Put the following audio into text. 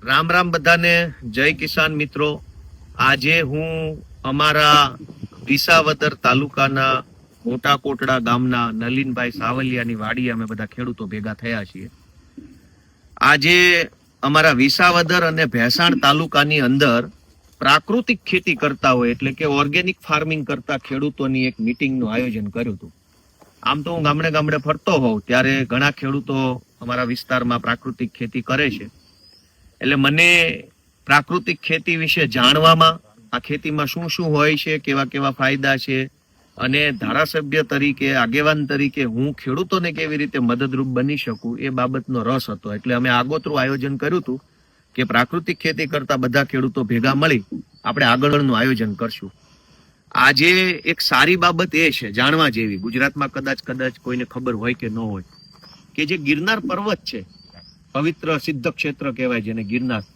રામ રામ બધાને. જય કિસાન મિત્રો. આજે હું અમારા વિસાવદર તાલુકાના મોટા કોટડા ગામના નલિનભાઈ સાવલિયાની વાડી અમે બધા ખેડૂતો ભેગા થયા છીએ. આજે અમારા વિસાવદર અને ભેસાણ તાલુકાની અંદર પ્રાકૃતિક ખેતી કરતા હોય એટલે કે ઓર્ગેનિક ફાર્મિંગ કરતા ખેડૂતોની એક મીટિંગનું આયોજન કર્યું હતું. આમ તો હું ગામડે ગામડે ફરતો હોઉં ત્યારે ઘણા ખેડૂતો અમારા વિસ્તારમાં પ્રાકૃતિક ખેતી કરે છે. એટલે મને પ્રાકૃતિક ખેતી વિશે જાણવામાં, આ ખેતીમાં શું શું હોય છે, કેવા કેવા ફાયદા છે, અને ધારાસભ્ય તરીકે, આગેવાન તરીકે હું ખેડૂતોને કેવી રીતે મદદરૂપ બની શકું એ બાબતનો રસ હતો. એટલે અમે આગોતરું આયોજન કર્યું હતું કે પ્રાકૃતિક ખેતી કરતા બધા ખેડૂતો ભેગા મળી આપણે આગળનું આયોજન કરશું. આજે એક સારી બાબત એ છે જાણવા જેવી, ગુજરાતમાં કદાચ કોઈને ખબર હોય કે ન હોય, કે જે ગિરનાર પર્વત છે, પવિત્ર સિદ્ધ ક્ષેત્ર કહેવાય જેને ગિરનાર,